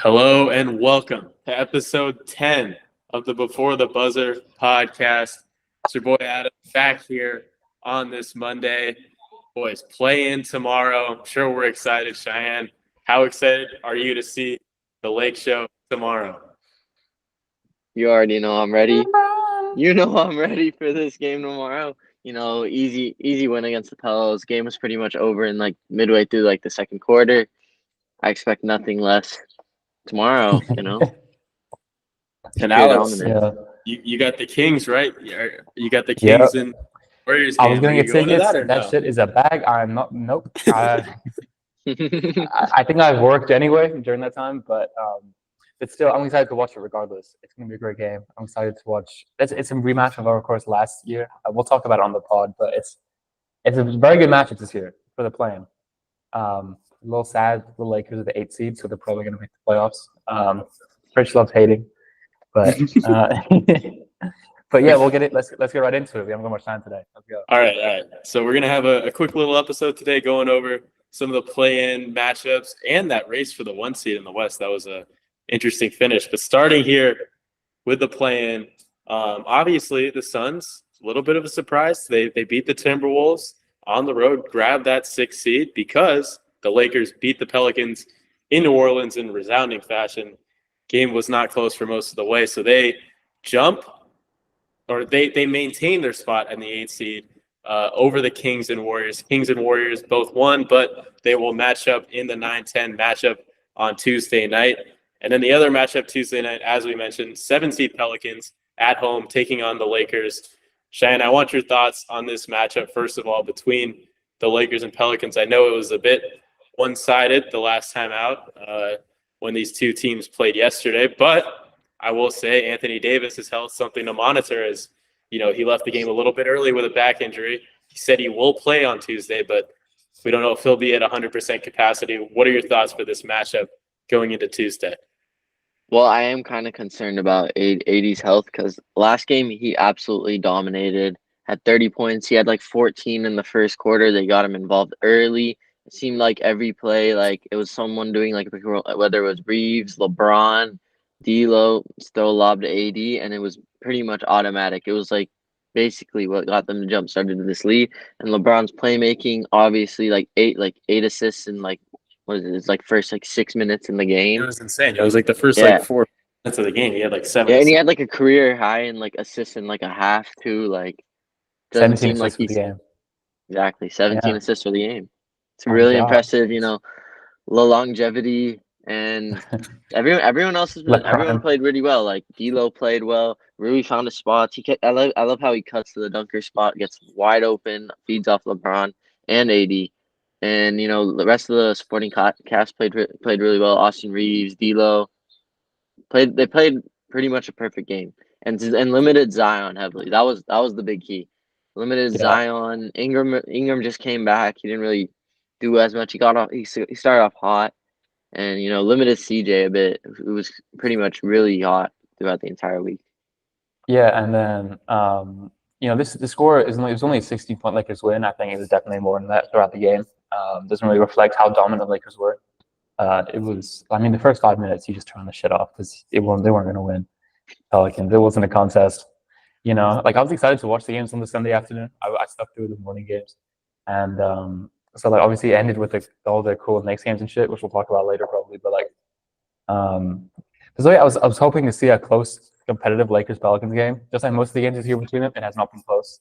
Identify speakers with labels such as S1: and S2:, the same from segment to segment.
S1: Hello and welcome to episode 10 of the Before the Buzzer podcast. It's your boy Adam back here on this Monday. Boys, play in tomorrow. I'm sure we're excited. Cheyenne, how excited are you to see the Lake Show tomorrow?
S2: You already know I'm ready. You know I'm ready for this game tomorrow. Easy win against the Pelos. Game was pretty much over in midway through the second quarter. I expect nothing less tomorrow,
S1: And
S2: Pure
S1: Alex,
S2: dominance.
S1: you got the Kings, right? You got the Kings and Warriors
S3: I
S1: game.
S3: was gonna
S1: Are you
S3: get
S1: going to
S3: tickets.
S1: that or
S3: That
S1: no?
S3: shit is a bag. I'm not. Nope. I think I've worked anyway during that time, but still, I'm excited to watch it regardless. It's gonna be a great game. I'm excited to watch. It's a rematch of our course last year. We'll talk about it on the pod, but it's a very good matchup this year for the play-in. A little sad the Lakers are the 8th seed, so they're probably gonna make the playoffs. Rich loves hating, but but yeah, we'll get it. Let's get right into it. We haven't got much time today. Let's go.
S1: All right. So we're gonna have a quick little episode today, going over some of the play-in matchups and that race for the 1 seed in the West. That was a interesting finish. But starting here with the play-in, obviously the Suns, a little bit of a surprise. They beat the Timberwolves on the road, grabbed that 6th seed because the Lakers beat the Pelicans in New Orleans in resounding fashion. Game was not close for most of the way, so they maintain their spot in the 8th seed over the Kings and Warriors. Kings and Warriors both won, but they will match up in the 9-10 matchup on Tuesday night. And then the other matchup Tuesday night, as we mentioned, 7-seed Pelicans at home taking on the Lakers. Cheyenne, I want your thoughts on this matchup, first of all, between the Lakers and Pelicans. I know it was a bit one-sided the last time out when these two teams played yesterday, but I will say Anthony Davis' health something to monitor, as he left the game a little bit early with a back injury. He said he will play on Tuesday, but we don't know if he'll be at 100% capacity. What are your thoughts for this matchup going into Tuesday?
S2: Well, I am kind of concerned about AD's health because last game he absolutely dominated. Had 30 points. He had 14 in the first quarter. They got him involved early. It seemed like every play, it was someone doing whether it was Reeves, LeBron, D'Lo, still lobbed to AD, and it was pretty much automatic. It was basically what got them to jump start into this lead. And LeBron's playmaking, obviously, eight assists in what is it? It's first 6 minutes in the game.
S1: It was insane. It was the first 4 minutes of the game. He had 7.
S2: Yeah, and he had a career high in assists in a half too. Doesn't
S3: 17
S2: seem like
S3: assists for
S2: he's
S3: the game.
S2: exactly 17 assists for the game. It's
S3: Oh,
S2: really
S3: God.
S2: impressive. The longevity and everyone else has been. Everyone played really well. D'Lo played well. Rui found a spot. I love how he cuts to the dunker spot, gets wide open, feeds off LeBron and AD. And the rest of the supporting cast played really well. Austin Reeves, D'Lo played pretty much a perfect game, and limited Zion heavily. That was the big key. Limited Zion. Ingram just came back. He didn't really do as much. He got off. He started off hot, and limited CJ a bit. It was pretty much really hot throughout the entire week.
S3: Yeah, and then the score it was only a 60-point Lakers win. I think it was definitely more than that throughout the game. Doesn't really reflect how dominant the Lakers were. It was. I mean, the first 5 minutes, you just turned the shit off because they weren't going to win. Pelicans. It wasn't a contest. I was excited to watch the games on the Sunday afternoon. I stuck through the morning games, and so obviously it ended with all the cool Knicks games and shit, which we'll talk about later probably. But so I was hoping to see a close, competitive Lakers Pelicans game. Just like most of the games this year between them, it has not been close.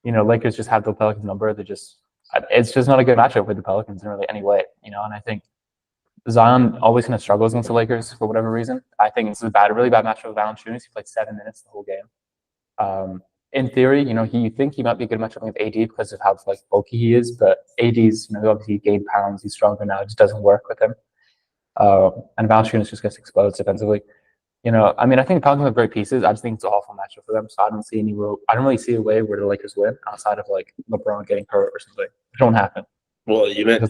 S3: Lakers just have the Pelicans number. It's just not a good matchup with the Pelicans in really any way. And I think Zion always kind of struggles against the Lakers for whatever reason. I think it's a really bad matchup with Valanciunas. He played 7 minutes the whole game. In theory, you think he might be a good matchup with AD because of how bulky he is, but AD's obviously gained pounds. He's stronger now. It just doesn't work with him. And Valanciunas just gets exposed defensively. I think the Pelicans have great pieces. I just think it's an awful matchup for them. So I don't really see a way where the Lakers win outside of LeBron getting hurt or something. It won't happen.
S1: Well, you meant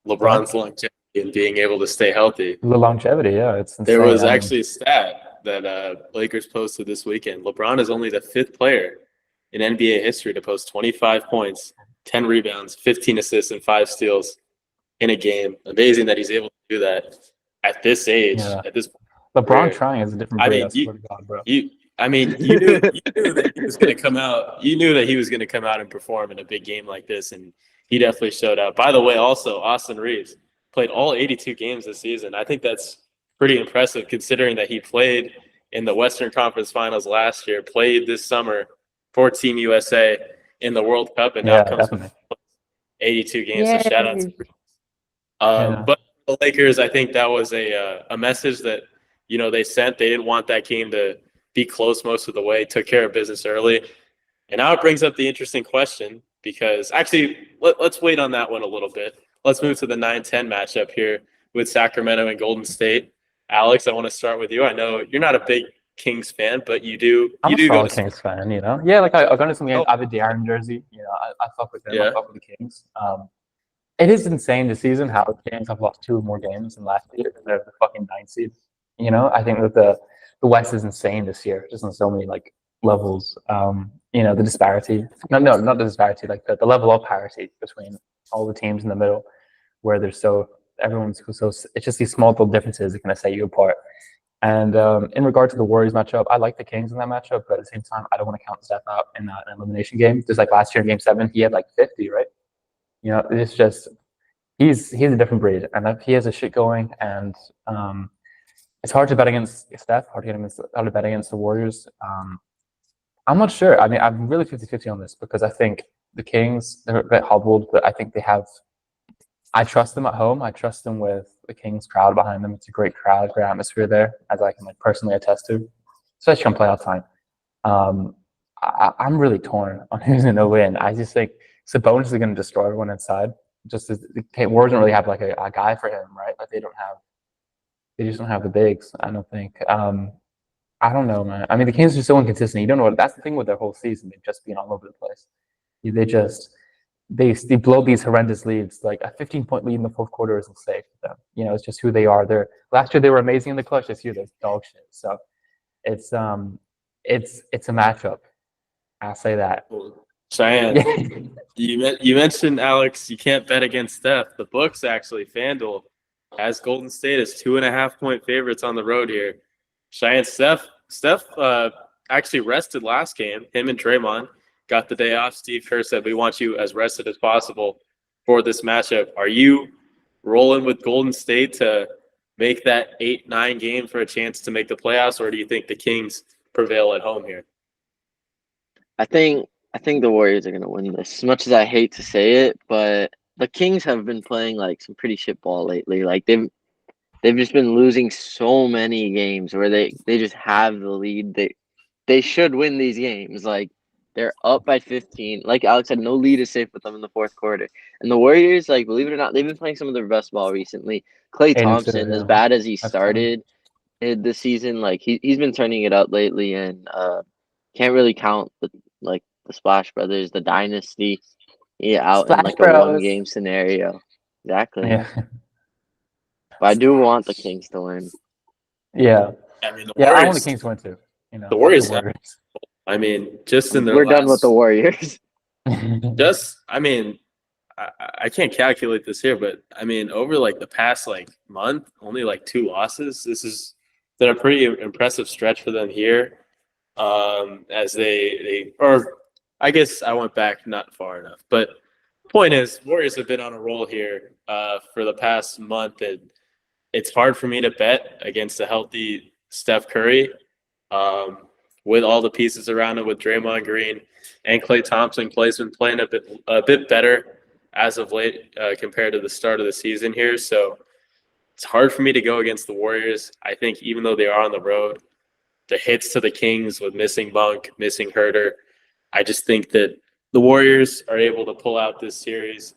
S1: LeBron's longevity and being able to stay healthy.
S3: The longevity, yeah, it's insane.
S1: There was actually a stat that Lakers posted this weekend. LeBron is only the 5th player in NBA history to post 25 points, 10 rebounds, 15 assists, and 5 steals in a game. Amazing that he's able to do that at this age.
S3: Yeah.
S1: At this
S3: LeBron
S1: Right.
S3: trying is a different
S1: I
S3: breed.
S1: mean,
S3: I swear to God, bro.
S1: you knew that he was going to come out. You knew that he was going to come out and perform in a big game like this, and he definitely showed up. By the way, also Austin Reeves played all 82 games this season. I think that's pretty impressive considering that he played in the Western Conference Finals last year, played this summer for Team USA in the World Cup, and now
S3: Yeah,
S1: comes
S3: definitely.
S1: 82 games. So shout out to
S3: Yeah.
S1: But the Lakers, I think that was a message that they sent. They didn't want that game to be close most of the way. Took care of business early, and now it brings up the interesting question because actually let's wait on that one a little bit. Let's move to the 9-10 matchup here with Sacramento and Golden State. Alex, I want to start with you. I know you're not a big Kings fan, but you do.
S3: I'm
S1: You
S3: a
S1: do go
S3: solid
S1: to
S3: Kings fan, Yeah, like I got into some games.
S1: Oh.
S3: I have a De'Aaron jersey. I fuck with him.
S1: Yeah.
S3: I fuck with the Kings. It is insane this season how the Kings have lost 2 more games than last year. They're the fucking 9th seed. I think that the West is insane this year, just on so many like levels. The disparity. No, not the disparity. Like the level of parity between all the teams in the middle, where everyone's so. It's just these small little differences that kind of set you apart. And in regard to the Warriors matchup, I like the Kings in that matchup, but at the same time, I don't want to count Steph out in an elimination game. Just like last year in Game 7, he had like 50, right? It's just he's a different breed, and if he has a shit going, and it's hard to bet against Steph, hard to bet against the Warriors. I'm not sure. I mean, I'm really 50-50 on this because I think the Kings, they're a bit hobbled, but I think I trust them at home. I trust them with the Kings crowd behind them. It's a great crowd, great atmosphere there, as I can personally attest to, especially on playoff time. I'm really torn on who's going to win. I just think Sabonis is going to destroy everyone inside. Just as the Warriors don't really have like a guy for him, right? Like they just don't have the bigs. I don't think. I don't know, man. I mean, the Kings are so inconsistent. You don't know that's the thing with their whole season. They've just been all over the place. They blow these horrendous leads. Like a 15-point lead in the fourth quarter isn't safe for them. It's just who they are. Last year they were amazing in the clutch. This year they're dog shit. So it's a matchup. I'll say that.
S1: Cheyenne, you mentioned, Alex, you can't bet against Steph. The books actually, FanDuel has Golden State as 2.5-point favorites on the road here. Cheyenne, Steph actually rested last game. Him and Draymond got the day off. Steve Kerr said, we want you as rested as possible for this matchup. Are you rolling with Golden State to make that 8-9 game for a chance to make the playoffs, or do you think the Kings prevail at home here?
S2: I think the Warriors are going to win this. As much as I hate to say it, but the Kings have been playing like some pretty shit ball lately. Like they've just been losing so many games where they just have the lead. They should win these games. Like they're up by 15. Like Alex said, no lead is safe with them in the fourth quarter. And the Warriors, like believe it or not, they've been playing some of their best ball recently. Klay Thompson, as bad as he started this season, like he's been turning it up lately, and can't really count the Splash Brothers, the dynasty, out in like a 1-game scenario. Exactly.
S3: Yeah.
S2: But I do want the Kings to win.
S3: Yeah.
S1: I mean,
S3: I want the Kings to win too.
S1: The Warriors. I mean, just in their
S2: we're done with the Warriors.
S1: I can't calculate this here, but I mean, over like the past month, only 2 losses. This has been a pretty impressive stretch for them here. As I guess I went back not far enough, but point is, Warriors have been on a roll here for the past month, and it's hard for me to bet against a healthy Steph Curry with all the pieces around him with Draymond Green and Klay Thompson. Klay's been playing a bit better as of late compared to the start of the season here, so it's hard for me to go against the Warriors. I think even though they are on the road, the hits to the Kings with missing Monk, missing Herter, I just think that the Warriors are able to pull out this series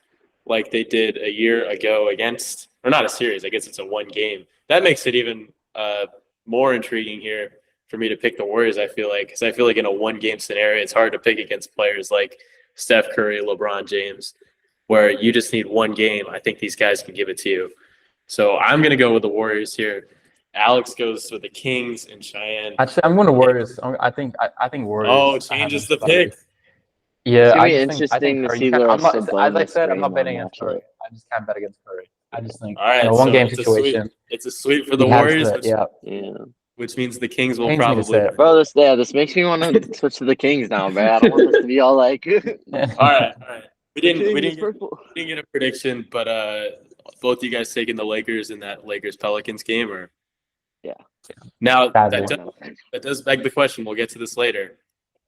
S1: like they did a year ago against, or not a series, I guess it's a 1 game. That makes it even more intriguing here for me to pick the Warriors, I feel like, because I feel like in a 1-game scenario, it's hard to pick against players like Steph Curry, LeBron James, where you just need 1 game. I think these guys can give it to you. So I'm going to go with the Warriors here. Alex goes with the Kings, and Cheyenne.
S3: Actually, I'm going to Warriors. I think Warriors.
S1: Oh, changes the pick.
S3: Yeah,
S2: it's interesting to see
S3: as I said, I'm not betting against Curry. I just can't bet against Curry. I just think
S1: All right,
S3: in a one
S1: so
S3: game
S1: it's a
S3: situation,
S1: It's a sweep for the
S3: he has
S1: Warriors,
S3: the, yeah.
S2: Yeah.
S1: which means the Kings will
S3: Pains me to
S1: probably.
S3: say it.
S2: Bro, this makes me want to switch to the Kings now, bro. I don't want this to be all like
S1: All right. We didn't
S2: Kings purple.
S1: get a prediction, but both you guys taking the Lakers in that Lakers Pelicans game, or
S2: Yeah.
S1: Now
S3: Sadly.
S1: that does beg the question. We'll get to this later.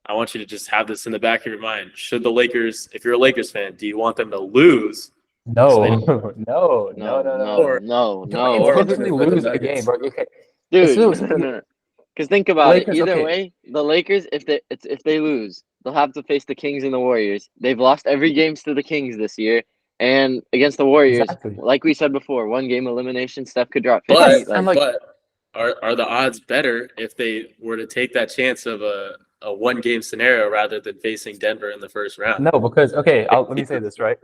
S1: I want you to just have this in the back of your mind. Should the Lakers, if you're a Lakers fan, do you want them to lose?
S3: No,
S1: So
S3: no.
S2: No.
S3: Intentionally lose a game, bro. Okay.
S2: Dude,
S3: It's
S2: no. Because think about
S3: Lakers,
S2: it. Either
S3: okay.
S2: way, the Lakers, if they lose, they'll have to face the Kings and the Warriors. They've lost every games to the Kings this year, and against the Warriors,
S3: Exactly.
S2: like we said before, 1 game elimination, Steph could drop 50.
S1: But,
S3: and like,
S1: but are the odds better if they were to take that chance of a 1-game scenario rather than facing Denver in the first round?
S3: no, because let me say this, right?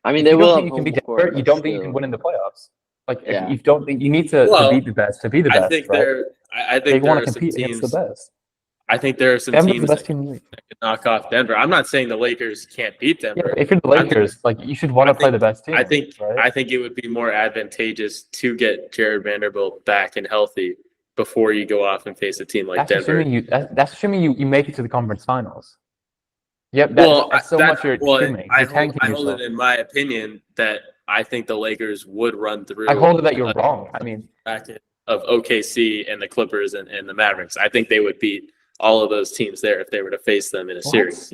S2: I mean,
S3: If
S2: they
S3: you
S2: will
S3: don't
S2: have
S3: think you can
S2: home
S3: beat
S2: court,
S3: Denver, you
S2: but
S3: don't think you
S2: still.
S3: can win in the playoffs. Like,
S2: Yeah.
S3: if you don't think you need to be the best to be the best,
S1: I think
S3: right?
S1: I
S3: They
S1: think there
S3: want
S1: are
S3: to
S1: some
S3: compete against
S1: teams.
S3: the best.
S1: I think there are some
S3: Denver's the
S1: teams
S3: best
S1: that
S3: team in the league.
S1: can knock off Denver. I'm not saying the Lakers can't beat
S3: Yeah,
S1: Denver.
S3: but if you're the Lakers, like you should want to play the best team.
S1: I think
S3: right?
S1: it would be more advantageous to get Jared Vanderbilt back and healthy before you go off and face a team like
S3: that's
S1: Denver.
S3: that's assuming you make it to the conference finals. Yep, that's much you're assuming.
S1: I
S3: You're tanking
S1: hold
S3: yourself.
S1: it in my opinion that I think the Lakers would run through.
S3: I hold it that you're wrong. I mean,
S1: bracket of OKC and the Clippers and the Mavericks. I think they would beat all of those teams there if they were to face them in a series.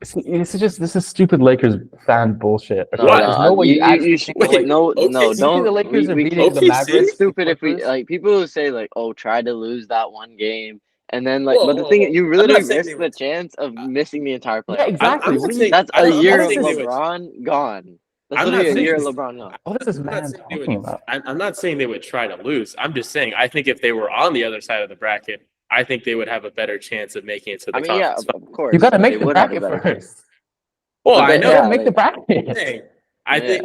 S3: this is stupid Lakers fan bullshit. Okay?
S1: What?
S3: There's no way you actually think the Lakers-
S2: no,
S1: OKC?
S3: You think
S2: don't.
S3: the Lakers are beating the
S1: OKC?
S3: Mavericks?
S2: It's stupid
S3: the
S2: if we
S3: Clippers?
S2: like people who say like, oh, try to lose that 1 game and then like.
S1: Whoa,
S2: but the
S1: whoa,
S2: thing
S1: whoa.
S2: is, you
S1: I'm
S2: literally
S1: not saying
S2: missed
S1: they
S2: the
S1: would-
S2: chance of missing the entire playoffs.
S3: Yeah, exactly.
S1: I'm not saying-
S2: That's
S1: I'm
S2: a
S1: not
S2: year of
S1: saying they would-
S2: LeBron gone. That's
S1: I'm not
S2: literally a
S1: saying
S2: year of
S1: this-
S2: LeBron gone.
S3: What is this
S1: I'm not
S3: man
S1: saying they
S3: talking
S1: would-
S3: about?
S1: I'm not saying they would try to lose. I'm just saying I think if they were on the other side of the bracket, I think they would have a better chance of making it to the
S2: I mean, yeah,
S1: conference.
S2: of course.
S3: You got to
S2: they
S3: make the
S2: would have a
S3: bracket
S2: better
S3: first.
S1: Well,
S2: But
S1: I
S2: they-
S1: know.
S3: Yeah,
S2: yeah,
S3: make the bracket.
S1: Hey,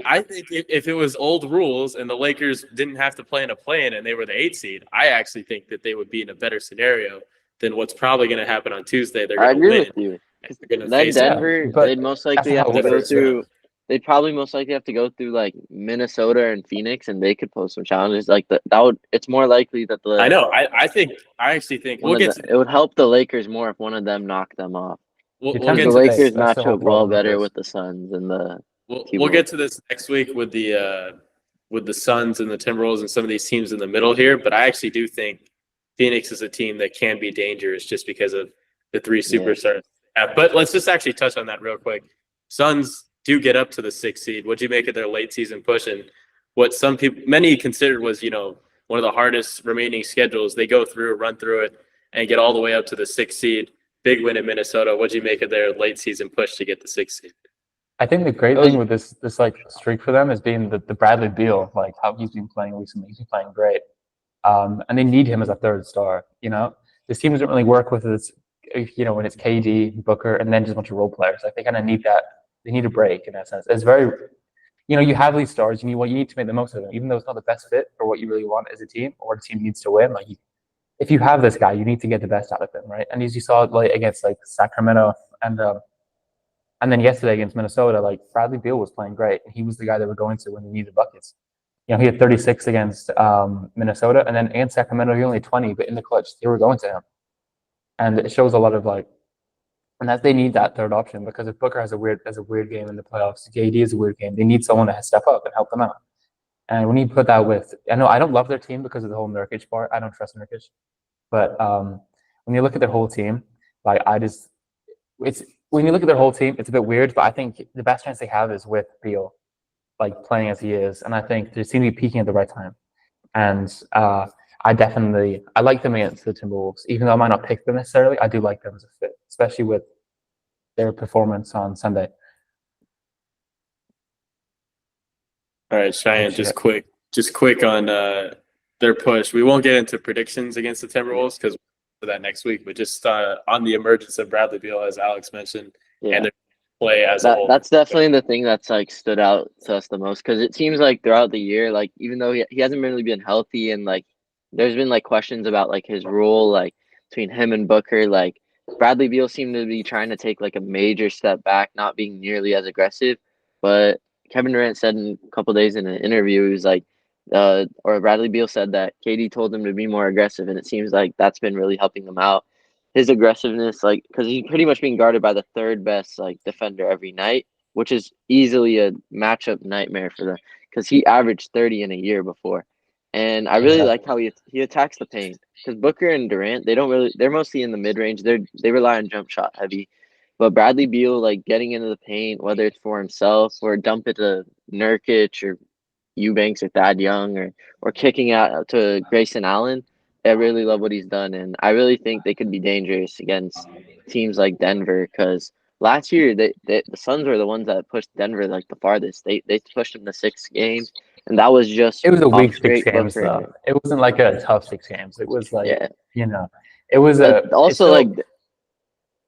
S1: I think if it was old rules and the Lakers didn't have to play in a play-in and they were the 8 seed, I actually think that they would be in a better scenario than what's probably going to happen on Tuesday. They're
S2: I
S1: going to
S2: agree
S1: win.
S2: with you.
S1: And they're going to
S2: Then
S1: face
S2: Denver,
S3: but
S2: they'd most likely
S3: not
S2: have
S3: how
S2: to
S3: it
S2: go
S1: works.
S2: through. They'd probably most likely have to go through like Minnesota and Phoenix, and they could pose some challenges. Like that would. It's more likely that the.
S1: I know. I actually think
S2: one
S1: we'll
S2: of
S1: get
S2: the-
S1: to
S2: it would help the Lakers more if one of them knocked them off.
S1: we'll
S3: You're
S1: get
S3: tempted
S2: The
S1: to
S3: to
S1: this.
S2: Lakers
S3: That's the
S2: match
S3: whole
S2: up well
S3: problem with
S2: better
S3: this.
S2: with the Suns and the.
S1: We'll get to this next week with the Suns and the Timberwolves and some of these teams in the middle here. But I actually do think Phoenix is a team that can be dangerous just because of the 3 superstars. But let's just actually touch on that real quick. Suns do get up to the 6th seed. What'd you make of their late season push? And what many considered was, one of the hardest remaining schedules. They go through, run through it, and get all the way up to the 6th seed. Big win in Minnesota. What'd you make of their late season push to get the 6th seed?
S3: I think the great thing with this like streak for them is being the Bradley Beal, like how he's been playing recently. He's been playing great, and they need him as a 3rd star. This team doesn't really work with this. When it's KD, Booker, and then just a bunch of role players. Like they kind of need that. They need a break in that sense. It's very, you have these stars. You need to make the most of them, even though it's not the best fit for what you really want as a team or the team needs to win. Like if you have this guy, you need to get the best out of him, right? And as you saw like against like Sacramento and then yesterday against Minnesota, like Bradley Beal was playing great. He was the guy they were going to when they needed buckets. He had 36 against Minnesota, and then against Sacramento, he only had 20, but in the clutch, they were going to him. And it shows a lot of and that they need that 3rd option because if Booker has a weird game in the playoffs, KD is a weird game. They need someone to step up and help them out. And when you put that with, I know I don't love their team because of the whole Nurkic part. I don't trust Nurkic, but when you look at their whole team, when you look at their whole team, it's a bit weird. But I think the best chance they have is with Beal, playing as he is, and I think they seem to be peaking at the right time. And I like them against the Timberwolves, even though I might not pick them necessarily. I do like them as a fit, especially with their performance on Sunday.
S1: All right, Cheyenne, just quick on their push. We won't get into predictions against the Timberwolves because we'll do that next week, but just on the emergence of Bradley Beal, as Alex mentioned, and their play as a whole.
S2: That's definitely the thing that's stood out to us the most because it seems like throughout the year, even though he hasn't really been healthy and there's been questions about his role between him and Booker, Bradley Beal seemed to be trying to take a major step back, not being nearly as aggressive, but Kevin Durant said in a couple days in an interview, he was like, or Bradley Beal said that KD told him to be more aggressive, and it seems like that's been really helping him out. His aggressiveness, like, because he's pretty much being guarded by the third best like defender every night, which is easily a matchup nightmare for them because he averaged 30 in a year before. And I really like how he attacks the paint because Booker and Durant, they're mostly in the mid range. They rely on jump shot heavy, but Bradley Beal like getting into the paint, whether it's for himself or dump it to Nurkic or Eubanks or Thad Young or kicking out to Grayson Allen. I really love what he's done, and I really think they could be dangerous against teams like Denver because last year the Suns were the ones that pushed Denver like the farthest. They pushed them to 6 games. And that was just
S3: It was a
S2: off
S3: weak 6
S2: straight
S3: games,
S2: Booker.
S3: though. It wasn't like a tough 6 games. It was like,
S2: Yeah.
S3: It was
S2: But
S3: a.
S2: also,
S3: it's
S2: like,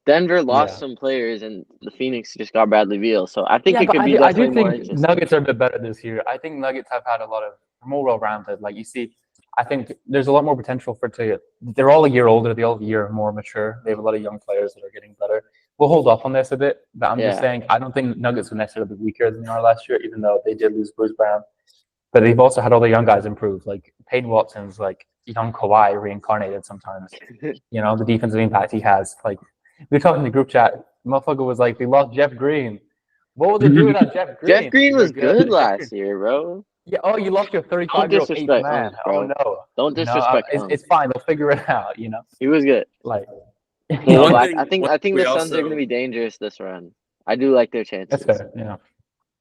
S2: Denver lost
S3: Yeah.
S2: some players, and the Phoenix just got Bradley Beal. So I think
S3: Yeah,
S2: it
S3: but
S2: could be
S3: I
S2: definitely
S3: do
S2: more
S3: think
S2: interesting.
S3: Nuggets are a bit better this year. I think Nuggets have had a lot of more well-rounded. Like you see, I think there's a lot more potential for to. They're all a year older. They're all a year more mature. They have a lot of young players that are getting better. We'll hold off on this a bit, but I'm just
S2: Yeah.
S3: saying I don't think Nuggets will necessarily be weaker than they are last year, even though they did lose Bruce Brown. But they've also had all the young guys improve. Like Peyton Watson's like young Kawhi reincarnated sometimes. The defensive impact he has. Like we were talking in the group chat, motherfucker was like, they lost Jeff Green. What would they do without Jeff Green?
S2: Jeff Green
S3: They're
S2: was good last year, bro.
S3: Yeah. Oh, you lost your 35-year-old eighth
S2: disrespect
S3: man.
S2: Hunt, bro.
S3: Oh no.
S2: Don't disrespect him.
S3: It's fine. They'll figure it out.
S2: He was good.
S3: Like.
S2: No,
S1: one
S2: but
S1: thing-
S2: I think
S1: one thing
S2: the
S1: we
S2: Suns
S1: also-
S2: are going to be dangerous this run. I do like their chances.
S3: That's fair. Yeah.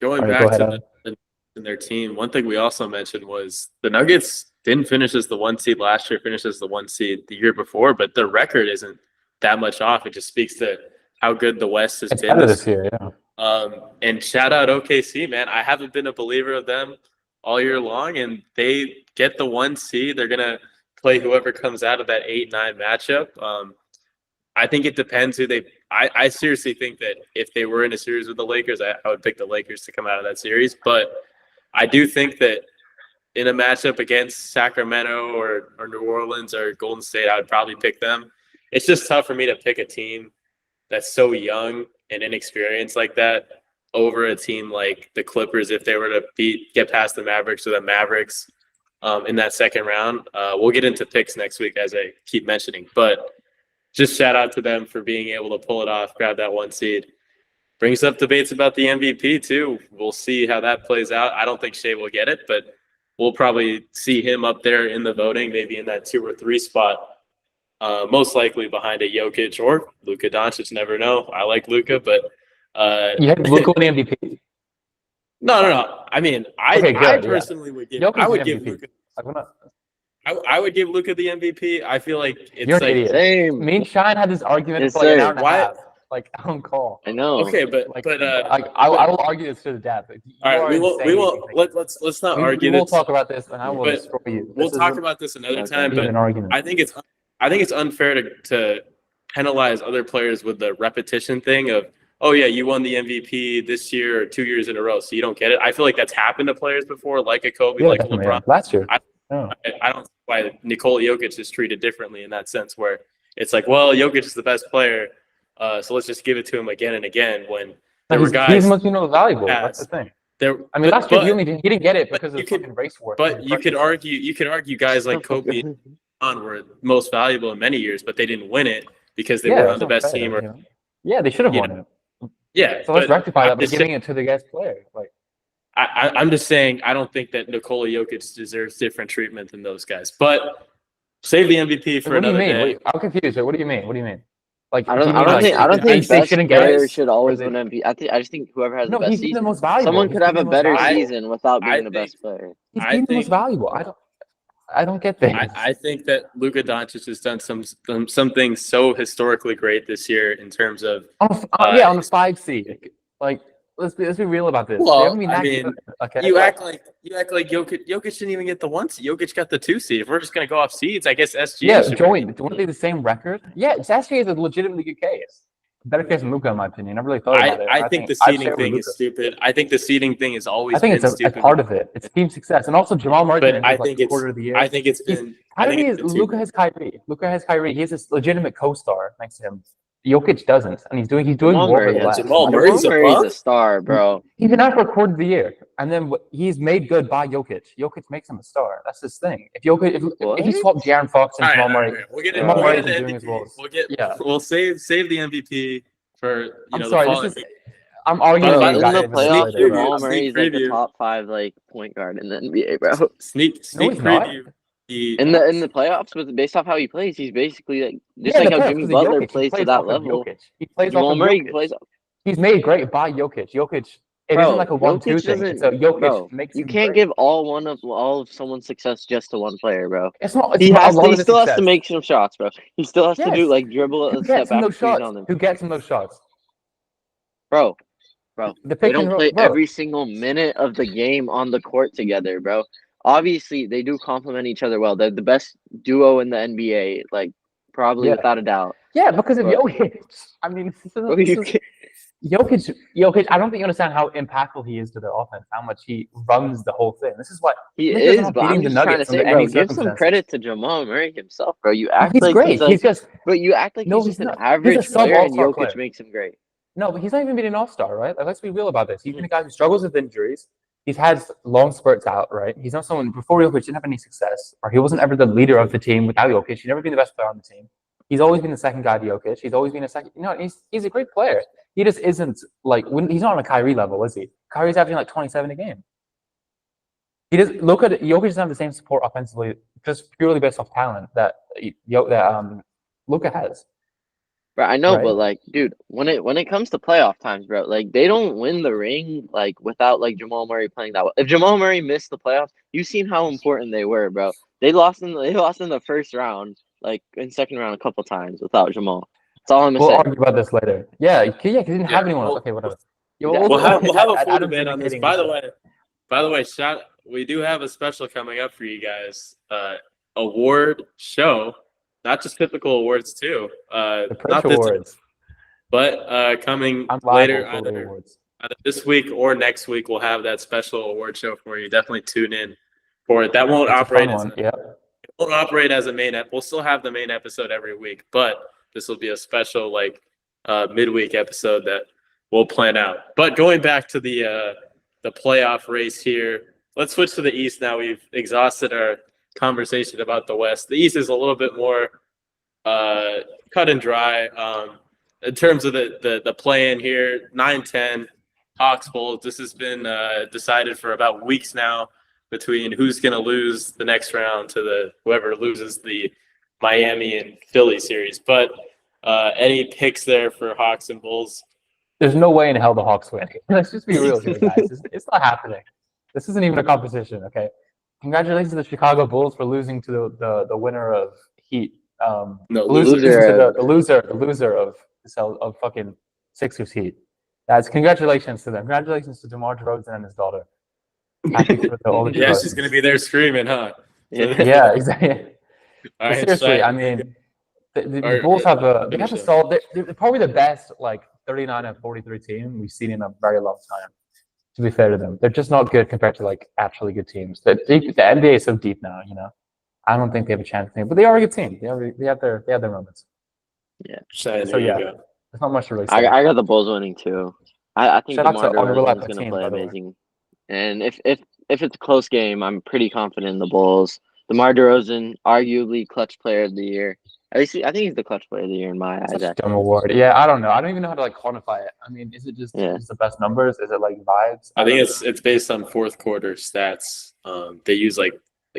S1: Going
S3: All right,
S1: back
S3: go
S1: to
S3: ahead,
S1: in their team, one thing we also mentioned was the Nuggets didn't finish as the 1 seed last year, finished as the 1 seed the year before, but their record isn't that much off. It just speaks to how good the West has
S3: It's
S1: been
S3: better this year. Yeah.
S1: And shout out OKC, man. I haven't been a believer of them all year long, and they get the 1 seed. They're gonna play whoever comes out of that 8-9 matchup. I think it depends who they. I seriously think that if they were in a series with the Lakers, I would pick the Lakers to come out of that series. But I do think that in a matchup against Sacramento or New Orleans or Golden State, I would probably pick them. It's just tough for me to pick a team that's so young and inexperienced like that over a team like the Clippers if they were to get past the Mavericks or the Mavericks in that second round. We'll get into picks next week, as I keep mentioning. But just shout out to them for being able to pull it off, grab that 1 seed. Brings up debates about the MVP, too. We'll see how that plays out. I don't think Shea will get it, but we'll probably see him up there in the voting, maybe in that 2 or 3 spot. Most likely behind a Jokic or Luka Doncic. Never know. I like Luka, but
S3: You had Luka win the MVP.
S1: no. I mean, I personally would give.
S3: Jokic
S1: I would
S3: the
S1: give
S3: MVP.
S1: Luka.
S3: I'm gonna,
S1: I would give Luka the MVP. I feel like it's
S3: You're an
S1: like
S3: idiot.
S2: Same.
S3: Me and Shine had this argument
S2: Yes,
S3: for like an
S2: sir.
S3: hour and a
S1: Why-
S3: half, like on call.
S2: I know.
S1: okay, but
S3: Like,
S1: but
S3: I will argue this to the death. You
S1: all
S3: are
S1: right, we will
S3: insane if you think
S1: let's not
S3: we
S1: argue
S3: will
S1: this.
S3: talk about this, and I will
S1: But
S3: destroy you.
S1: We'll
S3: This
S1: talk
S3: isn't
S1: about this another
S2: Okay.
S1: time.
S3: even
S1: But
S3: an argument.
S1: I think it's unfair to penalize other players with the repetition thing of, oh yeah, you won the MVP this year or 2 years in a row, so you don't get it. I feel like that's happened to players before, like a Kobe,
S3: Yeah,
S1: like a
S3: definitely,
S1: LeBron.
S3: yeah. Last year.
S1: I-
S3: Yeah.
S1: I don't see why Nikola Jokic is treated differently in that sense, where it's like, well, Jokic is the best player, so let's just give it to him again and again. When there were
S3: he's
S1: guys,
S3: the most valuable.
S1: Yeah.
S3: That's the thing.
S1: there,
S3: I mean,
S1: but-
S3: last year
S1: but-
S3: he didn't get it
S1: but
S3: because of
S1: you
S3: the
S1: could-
S3: fucking race war.
S1: But you could argue guys like Kobe and LeBron were most valuable in many years, but they didn't win it because they were on the best team. Or
S3: Yeah, they should have
S1: Yeah.
S3: won it.
S1: yeah,
S3: So let's
S1: but
S3: rectify that
S1: I'm
S3: by
S1: just
S3: giving it to the guest player. Like,
S1: I'm just saying I don't think that Nikola Jokic deserves different treatment than those guys. But save the MVP for
S3: what do you
S1: another
S3: mean?
S1: day.
S3: Wait, I'm confused. What do you mean? What do you mean? Like,
S2: I
S3: do you
S2: don't.
S3: mean,
S2: I don't
S3: like,
S2: think. I don't
S3: they
S2: think best
S3: shouldn't get
S2: player
S3: it?
S2: should always
S3: Or
S2: win
S3: they-
S2: MVP. I just think whoever has
S3: No,
S2: the best
S3: he's been the
S2: season.
S3: most valuable.
S2: Someone
S3: He's
S2: could have
S3: been
S2: a
S3: the most
S2: better
S3: valuable.
S2: season without
S1: I
S2: being the
S1: think-
S2: best player.
S3: He's
S1: I
S3: been the most
S1: think-
S3: valuable. I don't get this.
S1: I think that Luka Doncic has done something so historically great this year in terms of
S3: on the 5 seed. Like, let's be real about this.
S1: Well,
S3: They haven't been
S1: I
S3: that
S1: mean,
S3: good. Okay.
S1: you act like Jokic didn't even get the 1 seed. Jokic got the 2 seed. If we're just gonna go off seeds, I guess SGA.
S3: Yeah,
S1: should
S3: Joey, weren't they the same record? Yeah, SGA is a legitimately good case. Better case than Luka, in my opinion. I really thought about it.
S1: I think the
S3: I'd
S1: seeding
S3: share with
S1: thing
S3: Luka.
S1: is stupid. I think the seeding thing has always
S3: I think
S1: been
S3: it's a
S1: stupid.
S3: part of it. It's team success, and also Jamal Murray.
S1: But
S3: is
S1: I
S3: like
S1: think it's-
S3: quarter of the year.
S1: I think it's
S3: He's-
S1: been. I think
S3: Kyrie
S1: it's
S3: is
S1: been
S3: Luka has Kyrie. Luka has Kyrie. He has this legitimate co-star next to him. Jokic doesn't, and he's doing
S2: Jamal
S3: more
S2: Murray
S3: with
S2: has-
S3: less.
S1: Jamal
S3: Like,
S1: Murray's
S2: Jamal
S1: a
S2: Murray's a
S1: bum?
S2: star, bro.
S3: He's been out for a quarter of the year, and then he's made good by Jokic. Jokic makes him a star. That's his thing. If Jokic, if he
S2: What?
S3: swapped De'Aaron Fox and
S1: All right,
S3: Jamal
S1: all
S3: Murray,
S1: right, we'll get
S3: Jamal
S2: Bro.
S3: Murray
S1: into
S3: isn't doing his
S1: MVP.
S3: roles.
S1: Yeah. We'll save the MVP for
S3: I'm
S1: the
S3: sorry.
S1: following
S3: This is.
S1: week.
S3: I'm arguing
S1: Bro,
S3: with
S2: Bro,
S3: you
S2: in
S3: guys
S2: the
S3: even
S2: playoffs,
S3: later, bro.
S2: Jamal
S1: Sneak
S2: Murray is like a
S1: preview.
S2: top 5 like point guard in the NBA, bro.
S1: Sneak
S3: No, he's not.
S1: preview. The
S2: In the playoffs, with based off how he plays, he's basically like just
S3: Yeah,
S2: like
S3: the
S2: how
S3: playoffs
S2: Jimmy
S3: because of
S2: Butler
S3: Jokic. He
S2: plays to
S3: plays
S2: that
S3: off of
S2: level.
S3: Jokic. He plays
S2: Jamal
S3: off of
S2: Murray
S3: Jokic.
S2: plays.
S3: He's made great by Jokic. Jokic. It
S2: Bro,
S3: not like a 1-2
S2: Jokic
S3: thing.
S2: doesn't.
S3: It's a Jokic
S2: Bro,
S3: makes
S2: you
S3: him
S2: can't
S3: great.
S2: give all of someone's success just to one player, bro.
S3: It's not.
S2: He
S3: It's not a
S2: has.
S3: lot
S2: He
S3: of the
S2: still has to
S3: success.
S2: make some shots, bro. He still has to do
S3: Yes.
S2: like dribble
S3: Who
S2: a step
S3: gets him
S2: back
S3: those
S2: screen
S3: shots?
S2: on them,
S3: Who gets him those shots?
S2: bro.
S3: The
S2: They
S3: pick
S2: don't
S3: and roll,
S2: play
S3: bro.
S2: every single minute of the game on the court together, bro. Obviously, they do complement each other well. They're the best duo in the NBA, like probably
S3: Yeah.
S2: without a doubt.
S3: Yeah, because of
S2: Bro.
S3: Jokic. I mean,
S2: Bro,
S3: this
S2: you
S3: is
S2: can't-
S3: Jokic. I don't think you understand how impactful he is to their offense. How much he runs the whole thing. This is why
S2: he
S3: Lakers are
S2: is,
S3: not
S2: but
S3: beating
S2: I'm
S3: the
S2: just trying to
S3: Nuggets
S2: say,
S3: under
S2: bro,
S3: any
S2: give some
S3: circumstances.
S2: credit to Jamal Murray himself, bro. You act
S3: He's
S2: like
S3: great.
S2: he's like,
S3: He's just
S2: but you act like
S3: no,
S2: he's
S3: he's
S2: just an
S3: not.
S2: average
S3: He's a sub
S2: player, and
S3: all-star
S2: Jokic
S3: player.
S2: makes him great.
S3: No, but he's not even been an all-star, right? Like, let's be real about this. He's been a guy who struggles with injuries. He's had long spurts out, right? He's not someone before Jokic didn't have any success, or he wasn't ever the leader of the team without Jokic. He's never been the best player on the team. He's always been the second guy to Jokic. He's always been a second. He's a great player. He just isn't like he's not on a Kyrie level, is he? Kyrie's averaging like 27 a game. He does look at Jokic doesn't have the same support offensively, just purely based off talent that Luka has.
S2: Bro, I know,
S3: Right.
S2: but like, dude, when it comes to playoff times, bro, like they don't win the ring like without like Jamal Murray playing that well. If Jamal Murray missed the playoffs, you've seen how important they were, bro. They lost in the first round, like in second round a couple times without Jamal. That's all I'm gonna
S3: We'll
S2: say.
S3: argue about this later. Yeah, because he didn't
S1: Yeah,
S3: have anyone else.
S1: we'll-
S3: Okay, whatever.
S2: Yeah,
S1: We'll have a full
S3: Adam's
S1: debate on this.
S3: indicating
S1: By the way, we do have a special coming up for you guys. Award show, not just typical awards too.
S3: the
S1: Not
S3: Pritch
S1: this,
S3: Awards.
S1: but coming
S3: I'm
S1: later,
S3: liable for the
S1: either
S3: awards.
S1: this week or next week, we'll have that special award show for you. Definitely tune in for it. That won't
S3: It's a
S1: operate
S3: fun
S1: as
S3: one. Yeah.
S1: won't operate as a main ep. We'll still have the main episode every week, but this will be a special midweek episode that we'll plan out. But going back to the playoff race here, let's switch to the East now. We've exhausted our conversation about the West. The East is a little bit more cut and dry in terms of the play-in here. 9-10 Hawks Bulls. This has been decided for about weeks now between who's going to lose the next round to whoever loses the Miami and Philly series. But any picks there for Hawks and Bulls?
S3: There's no way in hell the Hawks win. Let's just be real here, guys. It's not happening. This isn't even a competition, okay? Congratulations to the Chicago Bulls for losing to the winner of Heat.
S1: No,
S3: Losing
S2: loser.
S3: to the loser of fucking Sixers Heat. That's congratulations to them. Congratulations to DeMar DeRozan and his daughter. Happy for all the
S1: Yeah, she's going to be there screaming, huh?
S2: Yeah.
S3: Yeah, exactly.
S1: All
S3: But
S1: right,
S3: seriously,
S1: Shai.
S3: I mean, the
S1: Or-
S3: Bulls have a
S1: finish it.
S3: solid. They're probably the best 39 and 43 team we've seen in a very long time. To be fair to them, they're just not good compared to actually good teams. The NBA is so deep now, I don't think they have a chance. But they are a good team. They have their moments.
S1: Shai,
S3: So,
S1: there you
S3: yeah.
S1: go.
S3: There's not much to really say.
S2: I got the Bulls winning too. I think
S3: Shout out
S2: DeMar
S3: to
S2: DeRozan
S3: unreliable
S2: is gonna
S3: team,
S2: play
S3: by the way.
S2: amazing. And if it's a close game, I'm pretty confident in the Bulls. DeMar DeRozan, arguably clutch player of the year. At least I think he's the clutch player of the year in my eyes.
S3: Such a
S2: Actually.
S3: dumb award. Yeah, I don't know. I don't even know how to quantify it. I mean, is it just the best numbers? Is it vibes?
S1: I think
S3: don't
S1: it's based on fourth quarter stats. They use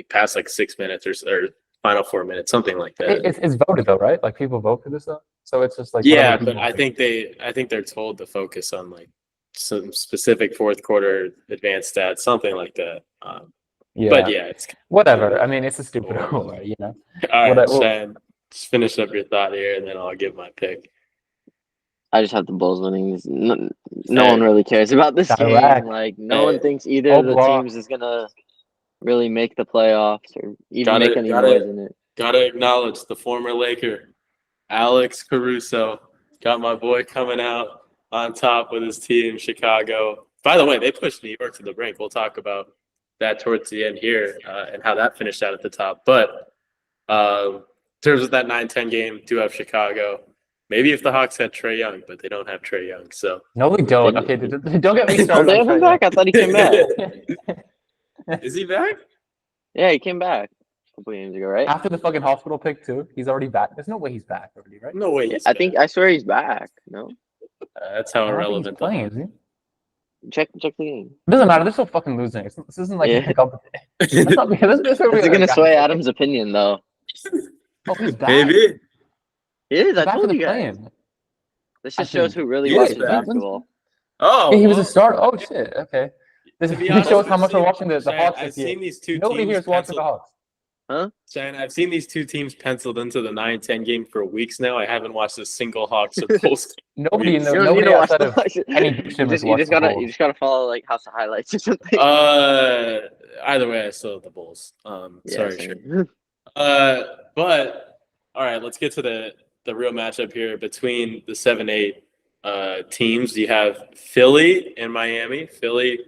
S1: past 6 minutes or final 4 minutes, something like that.
S3: It's voted though, right? People vote for this stuff, so it's just
S1: Yeah,
S3: whatever
S1: but
S3: people
S1: I think they're told to focus on some specific fourth quarter advanced stats, something like that.
S3: Yeah.
S1: But yeah, it's
S3: Whatever. I mean, it's a stupid award,
S1: all right.
S3: What I- well-
S1: Shan, just finish up your thought here, and then I'll give my pick.
S2: I just have the Bulls winning. No
S1: Hey.
S2: one really cares about this
S3: Direct.
S2: game. No
S1: Hey.
S2: one thinks either of the
S3: block.
S2: teams is gonna really make the playoffs or even
S1: Gotta-
S2: make any
S1: gotta-
S2: noise in it.
S1: Gotta acknowledge the former Laker, Alex Caruso, got my boy coming out on top with his team, Chicago. By the way, they pushed New York to the brink. We'll talk about that towards the end here and how that finished out at the top. But in terms of that 9-10 game, do have Chicago. Maybe if the Hawks had Trae Young, but they don't have Trae Young. So
S3: No, we don't. Okay, don't get me
S2: Oh,
S3: started.
S2: they
S3: on
S2: have him
S3: Trae
S2: back? I thought he came back.
S3: Young.
S1: is he back?
S2: Yeah, he came back a couple games ago, right?
S3: After the fucking hospital pick too, he's already back. There's no way he's back already, right?
S1: No way.
S2: Yeah,
S1: He's
S2: I
S1: back.
S2: think I swear he's back. No,
S1: That's how
S3: I don't think he's
S1: irrelevant.
S3: playing, is he?
S2: check the game.
S3: It doesn't matter. They're still fucking losing. This isn't like
S2: Yeah.
S3: a competition. Let's not be. This
S2: Is it gonna sway Adam's opinion though?
S3: Oh, he's back.
S1: Maybe.
S2: It is.
S3: He's
S2: I
S3: back for
S2: told
S3: the
S2: you guys.
S3: play-in.
S2: This
S3: I
S2: just shows
S3: think-
S2: who really
S1: He is
S2: watches
S1: back.
S2: basketball.
S1: Oh,
S3: Yeah, he was a
S1: well,
S3: starter. Oh shit. Okay. This
S1: to be honest,
S3: shows how
S1: I've
S3: much we're
S1: seen-
S3: watching the
S1: Shane,
S3: Hawks
S1: I've
S3: this year.
S1: seen these two
S3: Nobody
S1: teams
S3: here is watching the
S1: penciled.
S3: Hawks.
S1: Shane, I've seen these two teams penciled into the 9-10 game for weeks now. I haven't watched a single Hawks or Bulls.
S3: Nobody in the
S2: You don't need
S3: nobody
S2: to watch
S3: outside
S2: the
S3: of
S2: highlights.
S3: any
S2: You
S3: Gibson
S2: just,
S3: has watched the
S2: you
S3: Bulls.
S2: just gotta follow like House of Highlights or something.
S1: Either way, I still have the Bulls.
S2: Yeah,
S1: Sorry,
S2: same.
S1: Shane. But all right, let's get to the real matchup here between the 7-8 teams. You have Philly and Miami. Philly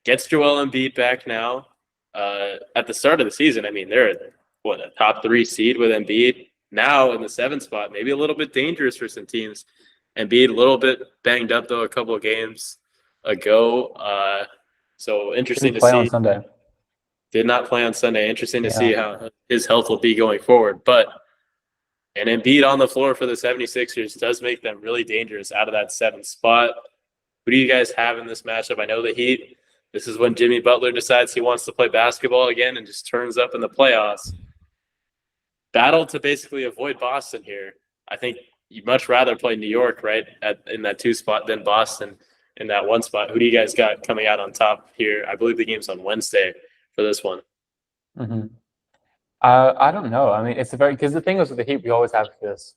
S1: gets Joel Embiid back now. At the start of the season, I mean, they're a top 3 seed with Embiid. Now in the 7th spot, maybe a little bit dangerous for some teams. Embiid a little bit banged up though a couple of games ago. So interesting
S3: Didn't
S1: to
S3: play
S1: see.
S3: on Sunday.
S1: Did not play on Sunday. Interesting to
S3: Yeah.
S1: see how his health will be going forward. But an Embiid on the floor for the 76ers does make them really dangerous out of that 7th spot. Who do you guys have in this matchup? I know the Heat. This is when Jimmy Butler decides he wants to play basketball again and just turns up in the playoffs. Battle to basically avoid Boston here. I think you'd much rather play New York, right, in that 2 spot than Boston in that 1 spot. Who do you guys got coming out on top here? I believe the game's on Wednesday for this one.
S3: Mm-hmm. I don't know. I mean, it's a very because the thing is with the Heat, we always have this.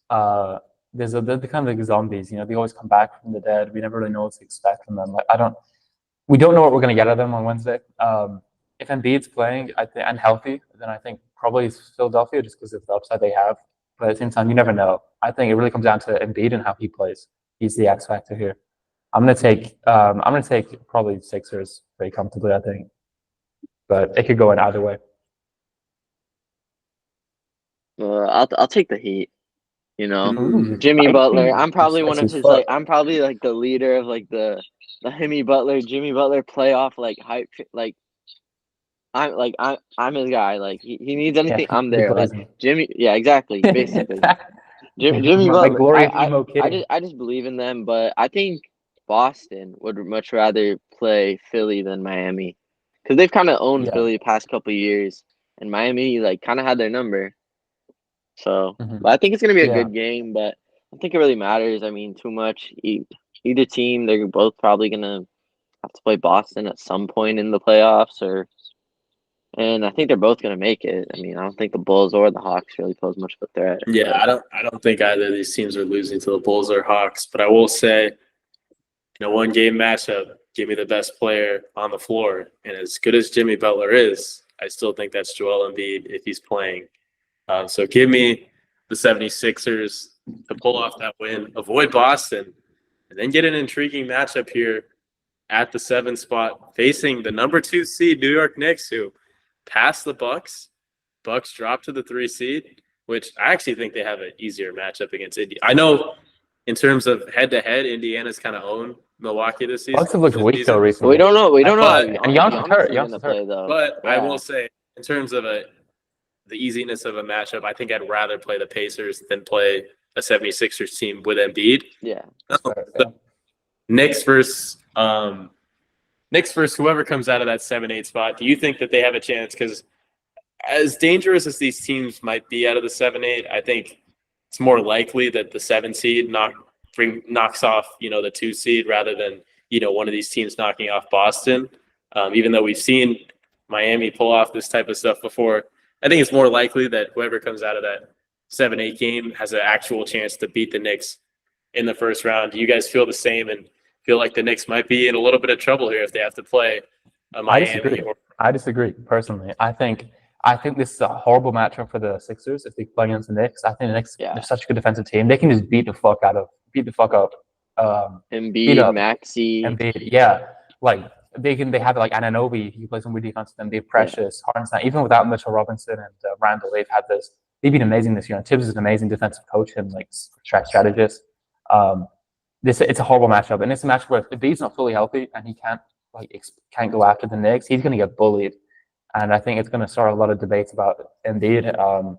S3: They're kind of like zombies. You know, they always come back from the dead. We never really know what to expect from them. Like, we don't know what we're going to get out of them on Wednesday. If Embiid's playing and healthy, then I think probably it's Philadelphia just because of the upside they have. But at the same time, you never know. I think it really comes down to Embiid and how he plays. He's the X factor here. I'm gonna take probably Sixers very comfortably. I think, but it could go in either way.
S2: I'll take the Heat. You know,
S3: Ooh,
S2: Jimmy
S3: spicy.
S2: Butler. I'm probably one
S3: Spicy
S2: of
S3: as
S2: his
S3: fuck.
S2: like. I'm probably like the leader of like the Jimmy Butler playoff like hype. Like I'm his guy. Like he needs anything, I'm there. Like Jimmy. Yeah, exactly. Basically, Jimmy
S3: My
S2: Butler.
S3: glorious emo kid.
S2: I just believe in them, but I think Boston would much rather play Philly than Miami because they've kind of owned
S3: Yeah.
S2: Philly the past couple of years, and Miami like kind of had their number. So,
S3: Mhm.
S2: but I think it's gonna be a
S3: Yeah.
S2: good game, but I don't think it really matters. I mean, too much. Either team, they're both probably gonna have to play Boston at some point in the playoffs, and I think they're both gonna make it. I mean, I don't think the Bulls or the Hawks really pose much of a threat.
S1: Yeah, I don't think either of these teams are losing to the Bulls or Hawks, but I will say, in a 1-game matchup, give me the best player on the floor. And as good as Jimmy Butler is, I still think that's Joel Embiid if he's playing. So give me the 76ers to pull off that win, avoid Boston, and then get an intriguing matchup here at the 7th spot, facing the number 2 seed New York Knicks, who passed the Bucks. Bucks dropped to the 3 seed, which I actually think they have an easier matchup against Indy. I know in terms of head-to-head, Indiana's kind of owned Milwaukee this season.
S3: Bucks have looked weak though recently.
S2: We don't know. We don't know.
S1: But-
S2: how
S3: and Giannis is hurt.
S2: is
S3: Giannis
S2: gonna
S3: is hurt.
S2: play, though.
S1: But I
S2: Yeah.
S1: will say, in terms of the easiness of a matchup, I think I'd rather play the Pacers than play a 76ers team with Embiid.
S2: Yeah.
S3: Yeah.
S1: Knicks versus whoever comes out of that 7-8 spot. Do you think that they have a chance? Because as dangerous as these teams might be out of the 7-8, I think it's more likely that the 7 seed knocks off the 2 seed rather than one of these teams knocking off Boston. Even though we've seen Miami pull off this type of stuff before, I think it's more likely that whoever comes out of that 7-8 game has an actual chance to beat the Knicks in the first round. Do you guys feel the same and feel like the Knicks might be in a little bit of trouble here if they have to play Miami?
S3: I disagree personally. I think this is a horrible matchup for the Sixers if they play against the Knicks. I think the Knicks they're such a good defensive team. They can just beat the fuck up.
S2: Embiid, Maxey.
S3: Embiid, yeah. Like they have like Anunoby. He plays some weird defense. Then they have Precious, Hardenstein. Even without Mitchell Robinson and Randall, they've had this they've been amazing this year. And Tibbs is an amazing defensive coach and like strategist. It's a horrible matchup, and it's a matchup where if Embiid's not fully healthy and he can't go after the Knicks, he's going to get bullied, and I think it's going to start a lot of debates about Embiid.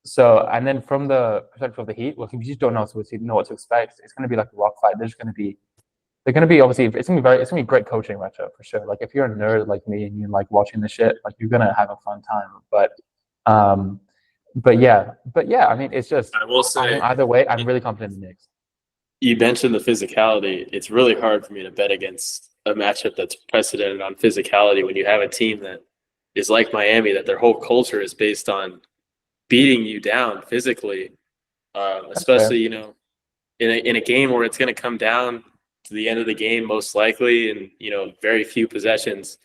S3: So, and then from the perspective of the Heat, look, if you just don't know what to expect, it's going to be like a rock fight. They're going to be obviously it's going to be a great coaching matchup for sure. Like if you're a nerd like me and you like watching the shit, like you're going to have a fun time. But yeah, I mean, it's just
S1: I will say
S3: either way, I'm really confident in the Knicks.
S1: you mentioned the physicality. It's really hard for me to bet against a matchup that's precedented on physicality when you have a team that is like Miami, that their whole culture is based on beating you down physically, especially, you know, in a game where it's going to come down to the end of the game, most likely, and, you know, very few possessions.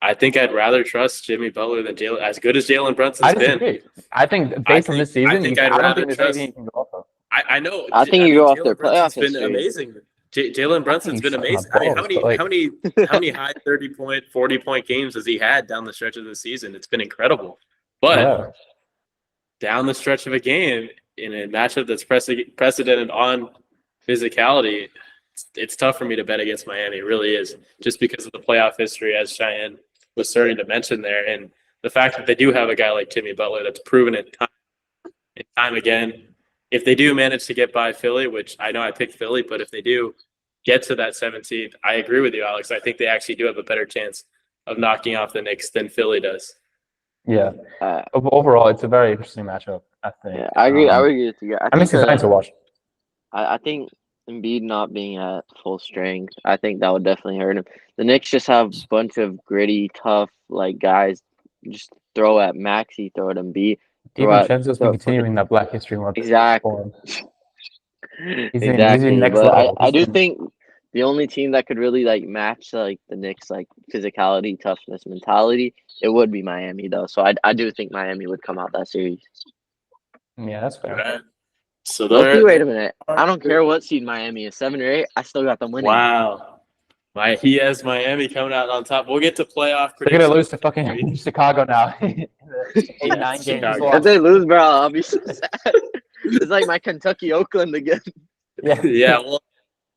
S1: I think I'd rather trust Jimmy Butler than Jalen, as good as Jalen Brunson's been.
S3: I think based on this season, I don't think there's anything you can go off of.
S1: I know.
S2: I think you go off their
S1: Jalen
S2: playoff
S1: Brunson's been
S2: history.
S1: amazing. Jalen Brunson's been amazing.
S3: my
S1: I mean,
S3: balls,
S1: how many high 30-point, 40-point games has he had down the stretch of the season? It's been incredible. But down the stretch of a game in a matchup that's precedented on physicality, it's tough for me to bet against Miami. It really is, just because of the playoff history, as Cheyenne was starting to mention there, and the fact that they do have a guy like Jimmy Butler that's proven it time again. If they do manage to get by Philly, which I know I picked Philly, but if they do get to that 17th, I agree with you, Alex. I think they actually do have a better chance of knocking off the Knicks than Philly does.
S3: Yeah. Overall, it's a very interesting matchup, I think.
S2: Yeah, I agree. I would agree with you.
S3: I'm excited to watch.
S2: I think Embiid not being at full strength, I think that would definitely hurt him. The Knicks just have a bunch of gritty, tough like guys. Just throw at Maxey, throw at Embiid.
S3: DiVincenzo's been continuing that Black History Month.
S2: Exactly.
S3: He's in next
S2: But
S3: level.
S2: I do think the only team that could really like match like the Knicks like physicality, toughness, mentality, it would be Miami though. So I do think Miami would come out that series.
S3: Yeah, that's fair.
S1: Right. So
S2: Wait a minute. I don't care what seed Miami is, 7 or 8. I still got them winning.
S1: Wow. He has Miami coming out on top. We'll get to playoff
S3: They're
S1: predictions.
S3: gonna lose to fucking Chicago now. 9 games.
S2: If they lose, bro, I'll be so sad. It's like my Kentucky Oakland again.
S1: Yeah. Well,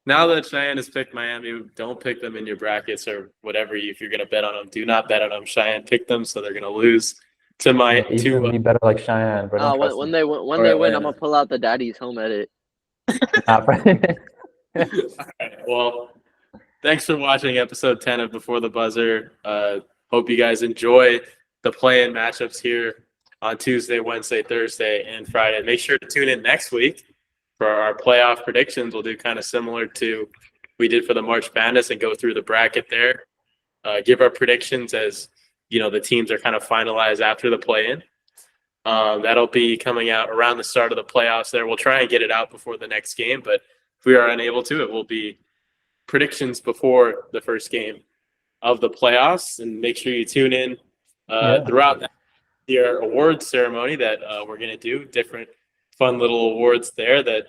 S1: now that Cheyenne has picked Miami, don't pick them in your brackets or whatever. If you're gonna bet on them, do not bet on them. Cheyenne picked them, so they're gonna lose to my
S3: to be better like Cheyenne. But
S2: when they win, I'm gonna pull out the daddy's home edit.
S1: All right, well, thanks for watching episode 10 of Before the Buzzer. Hope you guys enjoy the play-in matchups here on Tuesday, Wednesday, Thursday, and Friday. Make sure to tune in next week for our playoff predictions. We'll do kind of similar to we did for the March Madness and go through the bracket there. Give our predictions as, you know, the teams are kind of finalized after the play-in. That'll be coming out around the start of the playoffs there. We'll try and get it out before the next game, but if we are unable to, it will be predictions before the first game of the playoffs. And make sure you tune in throughout your awards ceremony that we're going to do. Different fun little awards there that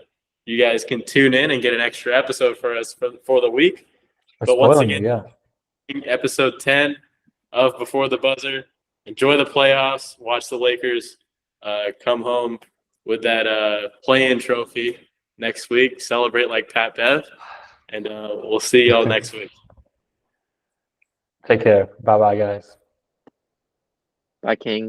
S1: you guys can tune in and get an extra episode for us for the week. But once again, episode 10 of Before the Buzzer. Enjoy the playoffs. Watch the Lakers come home with that play-in trophy next week. Celebrate like Pat Bev. And we'll see y'all next week.
S3: Take care. Bye-bye, guys.
S2: Bye, King.